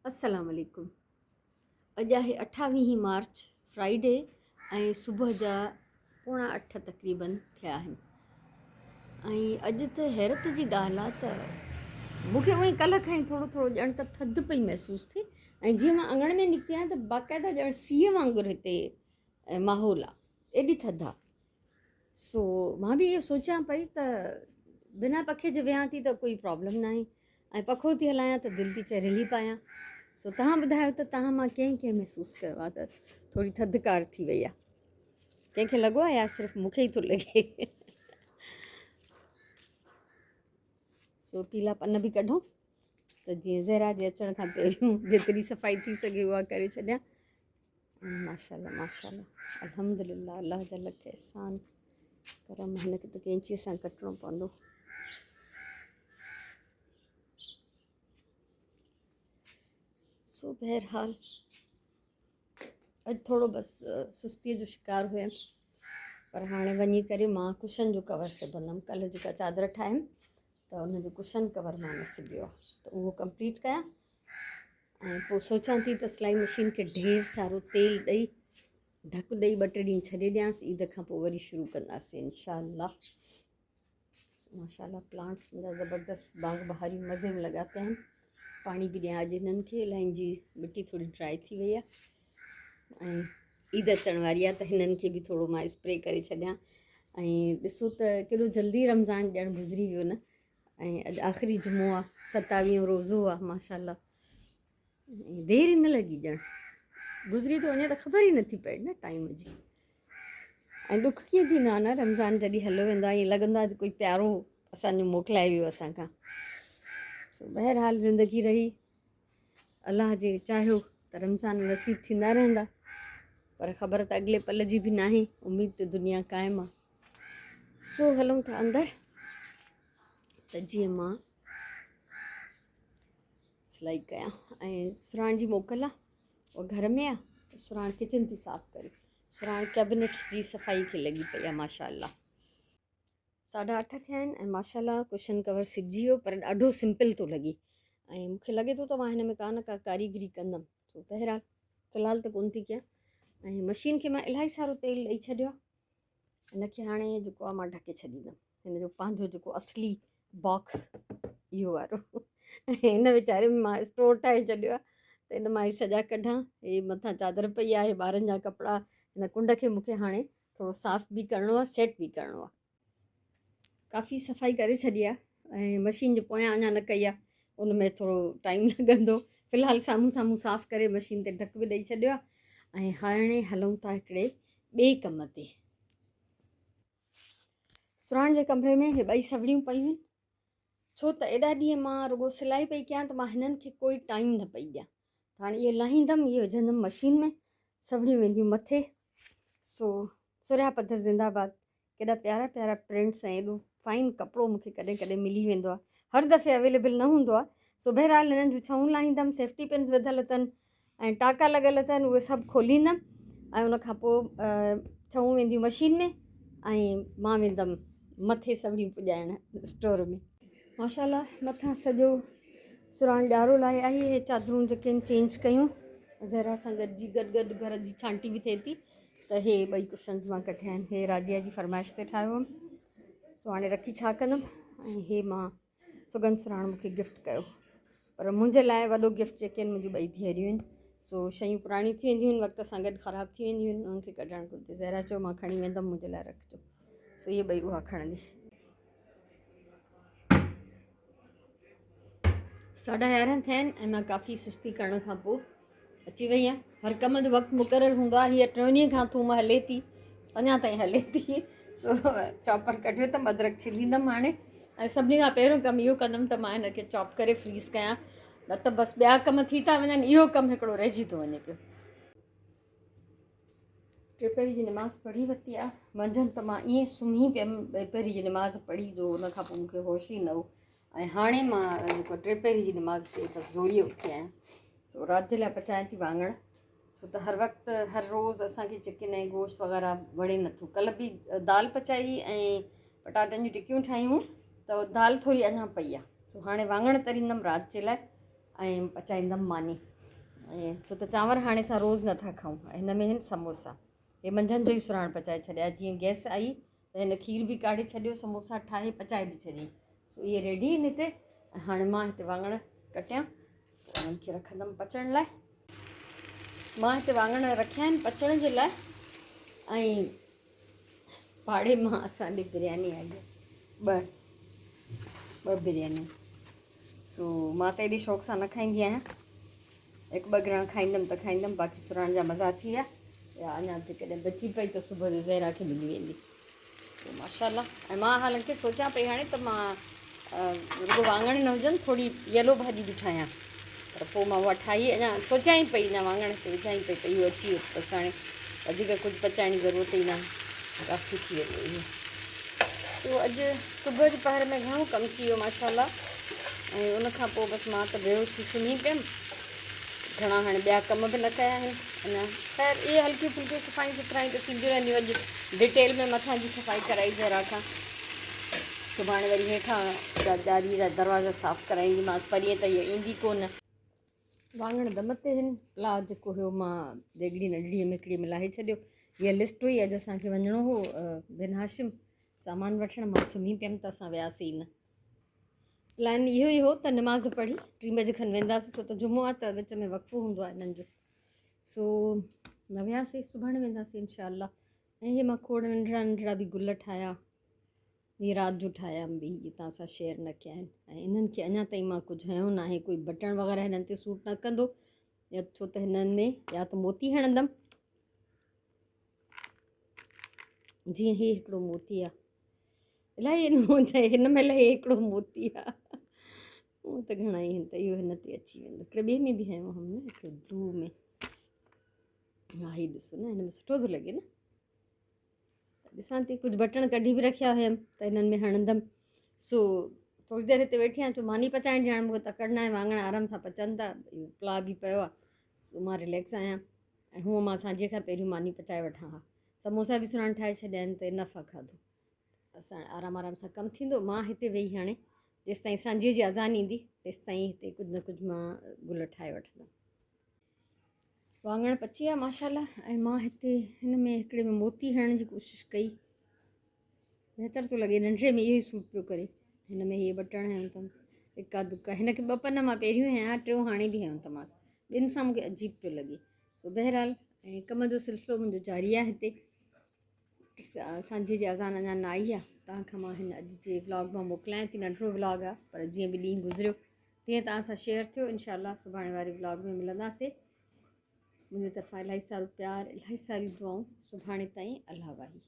अस्सलाम वालेकुम। अॼु आहे 28 मार्च फ्राइडे ऐं सुबुह जा 7:45 तक़रीबन थिया आहिनि। ऐं अॼु त हैरत जी ॻाल्हि आहे त मूंखे उअई कल्ह खां ई थोरो थोरो ॼण त थधि पई महसूसु थिए ऐं जीअं मां अङण में निकिती आहियां त बाक़ाइदा ॼण सीउ वांगुरु हिते माहौल आहे, एॾी थधि आहे। सो मां बि इहो सोचियां पई त बिना पखे जे वियां थी त कोई प्रॉब्लम न आहे ऐं पखो थी हलायां त दिलि थी चए रिली पायां। सो तव्हां ॿुधायो त तव्हां मां कंहिं महसूसु कयो आहे त थोरी थधिकार थी वई आहे? कंहिंखे लॻो आहे या सिर्फ़ु मूंखे ई थो लॻे? सो पीला पन बि कढूं त जीअं ज़हरा जे अचण खां पहिरियों जेतिरी सफ़ाई थी सघे उहा करे छॾियां। माशाल्लाह माशाल्लाह अल्हम्दुलिल्लाह, अलाह जा लख एहसान करम। हिनखे त कैंचीअ सां कटिणो पवंदो। सो बहरहाल अॼु थोरो बसि सुस्तीअ जो शिकार हुयमि, पर हाणे वञी करे मां कुशन जो कवर सिबंदमि। कल्ह जेका चादर ठाहियमि त उनजो कुशन कवर मां न सिबियो आहे, त उहो कंप्लीट कयां ऐं पोइ सोचां थी त सिलाई मशीन खे ढेर सारो तेल ॾेई ढकु ॾेई 2-3 ॾींहं छॾे ॾियांसि। ईद खां पोइ वरी शुरू कंदासीं इंशाअल्लाह। माशाल्लाह प्लांट्स मुंहिंजा ज़बरदस्त बाग बहारियूं मज़े में लॻा पिया आहिनि। पाणी बि ॾियां अॼु हिननि खे, लाइन जी मिटी थोरी ड्राई थी वई आहे ऐं ईद अचण वारी आहे त हिननि खे बि थोरो मां स्प्रे करे छॾियां। ऐं ॾिसो त केॾो जल्दी रमज़ान ॼण गुज़री वियो न, ऐं अॼु आख़िरी जुमो आहे, 27 रोज़ो आहे माशाल्लाह। ऐं देरि न लॻी ॼण गुज़री थो वञे त ख़बर ई नथी पए न टाइम जी। ऐं ॾुख कीअं थींदो आहे न, रमज़ान जॾहिं हलियो वेंदो आहे ईअं लॻंदो आहे कोई प्यारो असांजो मोकिलाए वियो असांखां। सो बहरहाल ज़िंदगी रही, अलाह जे चाहियो त रमज़ान नसीब थींदा रहंदा, पर ख़बर त अॻिले पल जी बि न आहे। उमेद त दुनिया क़ाइमु आहे। सो हलूं था अंदरि त जीअं मां सिलाई कयां। ऐं सुराण जी मोकल आहे, उहा घर में आहे त सुराण किचन थी साफ़ु करे, सुराण कैबिनेट्स जी सफ़ाई खे लॻी पई आहे माशाल्लाह। 8:30 थिया आहिनि ऐं माशाल्लाह कुशन कवर सिबजी वियो, पर ॾाढो सिंपल थो लॻे ऐं मूंखे लॻे थो त मां हिन में का कारीगरी कंदमि। सो बहरहाल फ़िलहाल त कोन थी कयां। ऐं मशीन खे मां इलाही सारो तेल ॾेई छॾियो आहे। हिनखे हाणे जेको आहे मां ढके छॾींदमि। हिन जो पंहिंजो जेको असली बॉक्स इहो वारो ऐं हिन वीचारे में मां स्टोर ठाहे छॾियो आहे त हिन मां ई सॼा कढां। हे मथां चादर पई आहे, ॿारनि जा कपिड़ा, हिन कुंड खे मूंखे हाणे थोरो साफ़ु बि करिणो आहे, सेट बि करिणो आहे। काफ़ी सफ़ाई करे छॾी आहे ऐं मशीन जे पोयां अञा न कई आहे, उन में थोरो टाइम लॻंदो। फ़िलहालु साम्हूं साम्हूं साफ़ु करे मशीन ते ढक बि ॾेई छॾियो आहे। ऐं हाणे हलूं था हिकिड़े ॿिए कम ते। सुराण जे कमरे में हे ॿई सवड़ियूं पयूं आहिनि, छो त एॾा ॾींहं मां रुॻो सिलाई पई कयां त मां हिननि खे कोई टाइम न पई ॾियां। हाणे इहे लाहींदमि, इहे विझंदमि मशीन में, सवड़ियूं वेंदियूं मथे। सो सुरिया पधर ज़िंदाबाद। केॾा प्यारा प्यारा प्रिंट्स ऐं एॾो फाइन कपिड़ो मूंखे कॾहिं कॾहिं मिली वेंदो आहे, हर दफ़े अवेलेबल न हूंदो आहे। सो बहरहाल हिननि जूं छऊं लाहींदमि, सेफ्टी पिन्स विधल अथनि ऐं टाका लॻल अथनि, उहे सभु खोलींदमि ऐं उनखां पोइ छऊं वेंदियूं मशीन में ऐं मां वेंदमि मथे सवड़ियूं पुॼाइण स्टोर में। माशाल्लाह मथां सॼो सुराण ॾियारो लाहे आई। इहे चादरूं जेके आहिनि चेंज कयूं, ज़हरा सां गॾिजी गॾु घर जी छांटी बि थिए थी त हे ॿई कुशन्स मां कढिया आहिनि। हे राजिया जी फरमाइश ते ठाहियो हुअमि। सो हाणे रखी छा कंदमि। ऐं हे मां सुगन सुराण मूंखे गिफ्ट कयो, पर मुंहिंजे लाइ वॾो गिफ्ट जेके आहिनि मुंहिंजी ॿई धीअरियूं आहिनि। सो शयूं पुराणियूं थी वेंदियूं आहिनि, वक़्त सां गॾु ख़राबु थी वेंदियूं आहिनि, उन्हनि खे कढणु घुरिजे। ज़हरा चयो मां खणी वेंदमि, मुंहिंजे लाइ रखिजो। सो इहे ॿई उहा खणंदी। 11:30 थिया आहिनि ऐं मां काफ़ी सुस्ती करण खां पोइ अची वई आहियां। हर कम जो वक़्तु मुक़ररु हूंदो आहे। हीअ 3 ॾींहं खां थूम हले थी, अञा ताईं हले थी। सो चॉपर कढियो त अदरक छिलींदमि हाणे। ऐं सभिनी खां पहिरियों कमु इहो कंदमि त मां हिनखे चॉप करे फ्रीज़ कयां, न त बसि ॿिया कम थी था वञनि, इहो कमु हिकिड़ो रहिजी थो वञे पियो। टे पहिरीं जी नमाज़ पढ़ी वरिती आहे। मंझंदि त मां ईअं सुम्ही पियमि, ॿिए पहिरीं जी नमाज़ पढ़ी जो उनखां पोइ मूंखे होश ई न हो। ऐं हाणे मां जेको टे पहिरीं जी नमाज़ ते बसि ज़ोरीअ उथी आहियां। सो राति जे लाइ पचायां थी वाङण, छो त हर वक़्तु हर रोज़ु असांखे चिकन ऐं गोश्त वग़ैरह वणे नथो। कल्ह बि दाल पचाई ऐं पटाटनि जूं टिकियूं ठाहियूं त दाल थोरी अञा पई आहे। सो हाणे वाङण तरींदमि राति जे लाइ ऐं पचाईंदमि मानी। ऐं छो त चांवर हाणे असां रोज़ु नथा खाऊं, हिन में आहिनि समोसा। हे मंझंदि जो ई सुराण पचाए छॾिया, जीअं गैस आई त हिन खीर बि काढे छॾियो, समोसा ठाहे पचाए बि छॾियईं। सो इहे रेडी आहिनि हिते। हाणे मां हिते वाङण कटियां, उन्हनि खे रखंदमि पचण लाइ। मां हिते वाङण रखिया आहिनि पचण जे लाइ। ऐं पाड़े मां असांजी बिरयानी आई आहे, ॿ बिरयानियूं। सो मां त एॾी शौक़ु सां न खाईंदी आहियां, हिकु ॿ ग्राम खाईंदमि त खाईंदमि, बाक़ी सुराण जा मज़ा थी विया। या अञा जेकॾहिं बची पई त सुबुह जो ज़हरा खे मिली वेंदी। सो माशाल्लाह। ऐं मां हालांकि सोचां पई हाणे त मां रुगो वाङण न हुजनि, थोरी येलो भाॼी बि ठाहियां, पर पोइ मां उहा ठाही, अञा सोचां ई पई, अञा वाङण ते विझां ई पई उहो अची वियो बसि। हाणे वधीक कुझु पचाइण जी ज़रूरत ई न आहे, काफ़ी थी वेंदो इहो। तो अॼु सुबुह जे पहर में घणो कमु थी वियो माशाल्लाह। ऐं उनखां पोइ बसि मां त बेहोश थी सुम्ही पियमि, घणा हाणे ॿिया कम बि न कया आहिनि अञा। ख़ैर इहे हल्कियूं फुल्कियूं सफ़ाई सुथराई त थींदियूं रहंदियूं। अॼु डिटेल में मथां जी सफ़ाई कराई ज़रा खां, सुभाणे वरी हेठां ॾाॾीअ जा दरवाज़ा साफ़ु कराईंदीमांसि, परीअं त इहो ईंदी कोन। वाङण दम ते आहिनि, पुलाउ जेको हुयो मां देॻड़ी नंढड़ीअ में हिकिड़ी मिलाए छॾियो। हीअ लिस्ट हुई, अॼु असांखे वञिणो हो बिन हाशिम सामान वठणु, मां सुम्ही पियमि त असां वियासीं न। प्लान इहो ई हो त निमाज़ पढ़ी 3 बजे खनि वेंदासीं, छो त जुमो आहे त विच में वक़्फ़ो हूंदो आहे हिननि जो। सो न वियासीं, सुभाणे वेंदासीं इनशाअल्लाह। ऐं इहे मां खोड़ नंढड़ा नंढड़ा बि गुल ठाहिया, इहे राति जो ठाहिया बि, इहे तव्हां सां शेयर न कया आहिनि। ऐं इन्हनि खे अञा ताईं मां कुझु हयो न आहे, कोई बटण वग़ैरह हिननि ते सूट न कंदो, या छो त हिननि में या त मोती हणंदमि, जीअं ही हिकिड़ो मोती आहे, इलाही हिन महिल हे हिकिड़ो मोती आहे, उहो त घणा ई आहिनि, त इहो हिन ते अची वेंदो। हिकिड़े ॿिए में बि हयो हुअमि न, हिकिड़े ब्लू में। हा हीउ ॾिसो न, हिन में सुठो थो लॻे न। ॾिसां थी, कुझु बटण कढी बि रखिया हुयमि त हिननि में हणंदमि। सो थोरी देरि हिते वेठी आहियां, छो मानी पचाइण जी हाणे मूंखे तकड़ि न आहे, वाङण आराम सां पचनि था, पुलाउ बि पियो आहे। सो मां रिलैक्स आहियां। ऐं हूअं मां सांझे खां पहिरियों मानी पचाए वठां हा, समोसा बि सुराण ठाहे छॾिया आहिनि त इनफ आहे खाधो। असां आराम आराम सां कमु थींदो। मां हिते वेही हाणे जेसिताईं सांझे जी अज़ान ईंदी तेसिताईं हिते कुझु न कुझु मां गुल ठाहे वठंदमि। वाङण पची विया माशाल्लाह। ऐं मां हिते हिन में हिकिड़े में मोती हणण जी कोशिशि कई, बहितर थो लॻे, नंढड़े में इहो ई सूट पियो करे। हिन में इहे बटण हयूं अथमि, इका दुका, हिनखे 2 पन मां पहिरियों हयां, 3 हाणे बि हयूं अथमांसि, ॿिनि सां मूंखे अजीब पियो लॻे। सो बहरहाल, ऐं कम जो सिलसिलो मुंहिंजो जारी आहे हिते। सांझे जी अज़ान अञा न आई आहे। तव्हांखां मां हिन अॼु जे व्लॉग मां मोकिलियां थी, नंढिड़ो व्लॉग आहे, पर जीअं बि ॾींहुं गुज़रियो तीअं तव्हां सां शेयर थियो। इनशाअल्लाह सुभाणे वारे व्लॉग में मिलंदासीं। मुंहिंजी तरफ़ां इलाही सारो प्यार, इलाही सारी दुआऊं। सुभाणे ताईं अल्लाह वाही।